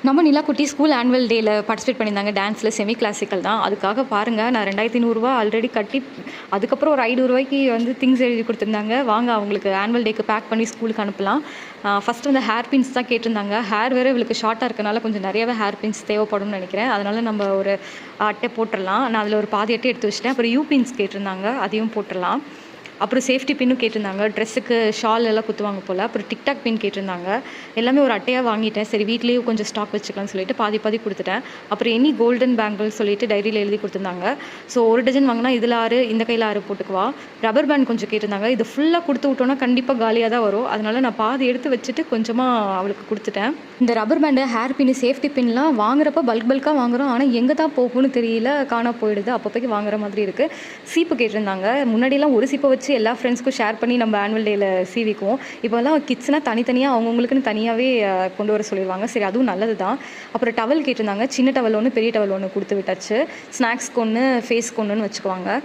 நம்ம Nilakutti school annual டேயில் participate பண்ணியிருந்தாங்க. டான்ஸில் செமி கிளாசிக்கல் தான். அதுக்காக பாருங்கள், நான் 2500 ஆல்ரெடி கட்டி அதுக்கப்புறம் ஒரு 500 வந்து திங்ஸ் எழுதி கொடுத்துருந்தாங்க. வாங்க அவங்களுக்கு ஆனுவல் டேக்கு பேக் பண்ணி ஸ்கூலுக்கு அனுப்பலாம். ஃபஸ்ட்டு வந்து ஹேர் பின்ஸ் தான் கேட்டிருந்தாங்க. ஹேர் வேறு இவளுக்கு ஷார்ட்டாக இருக்கனால கொஞ்சம் நிறையவே ஹேர் பின்ஸ் தேவைப்படும்னு நினைக்கிறேன். அதனால் நம்ம ஒரு அட்டை போட்டுடலாம். நான் அதில் ஒரு பாதி அட்டை எடுத்து வச்சிட்டேன். அப்புறம் பின்ஸ் கேட்டிருந்தாங்க, அதையும் போட்டுடலாம். அப்புறம் சேஃப்டி பின்னும் கேட்டிருந்தாங்க. ட்ரெஸ்ஸுக்கு ஷால் எல்லாம் குத்துவாங்க போல். அப்புறம் டிக்டாக் பின் கேட்டிருந்தாங்க. எல்லாமே ஒரு அட்டையாக வாங்கிட்டேன். சரி வீட்லேயும் கொஞ்சம் ஸ்டாக் வச்சுக்கலாம்னு சொல்லிட்டு பாதி கொடுத்துட்டேன். அப்புறம் எனி கோல்டன் பேங்கிள் சொல்லிட்டு டைரியில் எழுதி கொடுத்துருந்தாங்க. ஸோ ஒரு டஜன் வாங்கினா இதில் 6 இந்த கையில் 6 போட்டுக்குவா. ரப்பர் பேண்ட் கொஞ்சம் கேட்டிருந்தாங்க. இது ஃபுல்லாக கொடுத்து விட்டோன்னா கண்டிப்பாக காலியாக தான் வரும். அதனால் நான் பாதி எடுத்து வச்சுட்டு கொஞ்சமாக அவளுக்கு கொடுத்துட்டேன். இந்த ரப்பர் பேண்டு, ஹேர் பின்னு, சேஃப்டி பின்லாம் வாங்குறப்ப பல்காக வாங்குகிறோம். ஆனால் எங்கே தான் போகும்னு தெரியல, காணா போயிடுது. அப்போதைக்கு வாங்குற மாதிரி இருக்குது. சீப்பு கேட்டிருந்தாங்க. முன்னாடியெல்லாம் ஒரு சீப்பை வச்சு எல்லா ஃப்ரெண்ட்ஸ்க்கும் ஷேர் பண்ணி நம்ம ஆனுவல் டேயில் சீவிக்குவோம். இப்போல்லாம் கிட்ஸ்னால் தனித்தனியாக அவங்கவுங்களுக்குன்னு தனியாகவே கொண்டு வர சொல்லிடுவாங்க. சரி, அதுவும் நல்லது தான். அப்புறம் டவல் கேட்டிருந்தாங்க. சின்ன டவல் ஒன்று, பெரிய டவல் ஒன்று கொடுத்து விட்டாச்சு. ஸ்நாக்ஸ்க்கு ஒன்று, ஃபேஸ்க்கு ஒன்றுன்னு வச்சுக்குவாங்க.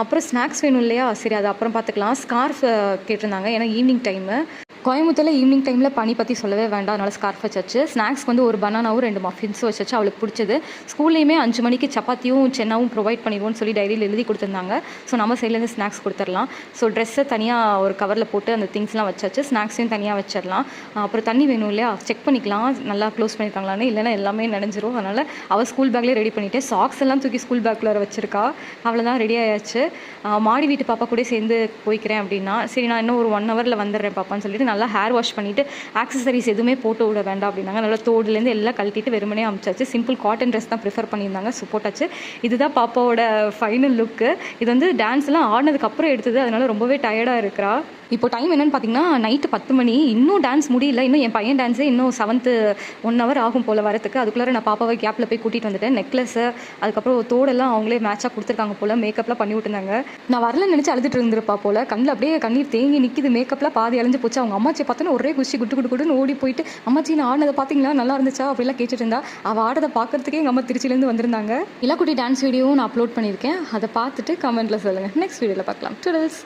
அப்புறம் ஸ்நாக்ஸ் வேணும் இல்லையா, சரி அது அப்புறம் பார்த்துக்கலாம். ஸ்கார்ஃப் கேட்டிருந்தாங்க. ஏன்னா ஈவினிங் டைமு கோயம்புத்தூரில் ஈவினிங் டைமில் பனி பற்றி சொல்லவே வேண்டாம். அதனால் ஸ்கார்ஃப் வச்சாச்சு. ஸ்நாக்ஸ்க்கு வந்து ஒரு பனானாவும் 2 மஃபின்ஸும் வச்சாச்சு. அவளுக்கு பிடிச்சது. ஸ்கூல்லேயுமே 5 மணிக்கு சப்பாத்தியும் சென்னாவும் ப்ரொவைட் பண்ணிடுவோம்னு சொல்லி டைரியில் எழுதி கொடுத்துருந்தாங்க. ஸோ நம்ம சைட்லேருந்து ஸ்நாக்ஸ் கொடுத்துடலாம். ஸோ ட்ரெஸ்ஸை தனியாக ஒரு கவரில் போட்டு அந்த திங்ஸ்லாம் வச்சாச்சு. ஸ்நாக்ஸையும் தனியாக வச்சிடலாம். அப்புறம் தண்ணி வேணும் இல்லையா, செக் பண்ணிக்கலாம் நல்லா க்ளோஸ் பண்ணியிருக்காங்களான்னு. இல்லைன்னா எல்லாமே நினைஞ்சிரும். அதனால் அவள் ஸ்கூல் பேக்லேயே ரெடி பண்ணிவிட்டு சாக்ஸ் எல்லாம் தூக்கி ஸ்கூல் பேக்கில் வச்சிருக்கா. அவ்வளோதான், ரெடி ஆயாச்சு. மாடி வீட்டு பாப்பா கூட சேர்ந்து போய்க்கிறேன் அப்படின்னா, சரி நான் இன்னும் ஒரு 1 ஹவரில் வந்துடுறேன் பாப்பான்னு சொல்லிட்டு நல்லா ஹேர் வாஷ் பண்ணிவிட்டு ஆக்சசரிஸ் எதுவுமே போட்டு விட வேண்டாம் அப்படின்னாங்க. நல்லா தோடுலேருந்து எல்லாம் கழட்டிட்டு வெறுமனே அமிச்சாச்சு. சிம்பிள் காட்டன் ட்ரெஸ் தான் ப்ரிஃபர் பண்ணியிருந்தாங்க. ஸோ போட்டாச்சு. இதுதான் பாப்பாவோட ஃபைனல் லுக்கு. இது வந்து டான்ஸ்லாம் ஆடினதுக்கப்புறம் எடுத்தது. அதனால் ரொம்பவே டயர்டாக இருக்கிறா. இப்போ டைம் என்னென்னு பார்த்தீங்கன்னா நைட்டு 10 மணி. இன்னும் டான்ஸ் முடியல. இன்னும் என் பையன் டான்ஸே இன்னும் 7th 1 ஹவர் ஆகும் போல் வரத்துக்கு. அதுக்குள்ளே நான் பாப்பாவை கேப்பில் போய் கூட்டிகிட்டு வந்துட்டேன். நெக்லஸு அதுக்கப்புறம் தோடெல்லாம் அவங்களே மேட்சாக கொடுத்துருக்காங்க போல். மேக்கப்லாம் பண்ணி விட்டுருந்தாங்க. நான் வரலன்னு நினச்சி அழுதுட்டு இருந்திருப்பா போல். கண்ணில் அப்படியே கண்ணீர் தேங்கி நிற்கிது. மேக்கப்லாம் பாதி அழிஞ்சு போச்சு. அவங்க அம்மாச்சியை பார்த்தோன்னா ஒரே குஷி குட்டுன்னு ஓடி போயிட்டு, அம்மாச்சி நான் ஆடினதை பார்த்தீங்களா, நல்லா இருந்துச்சா அப்படிலாம் கேட்டுட்டு இருந்தா. அவள் ஆடதை பார்க்கறதுக்கே எங்கள் அம்மா திருச்சியிலேருந்து வந்திருந்தாங்க. நிலாக்குட்டி டான்ஸ் வீடியோவும் நான் அப்லோட் பண்ணியிருக்கேன். அதை பார்த்துட்டு கமெண்ட்டில் சொல்லுங்கள். நெக்ஸ்ட் வீடியோவில் பார்க்கலாம். டுடல்ஸ்.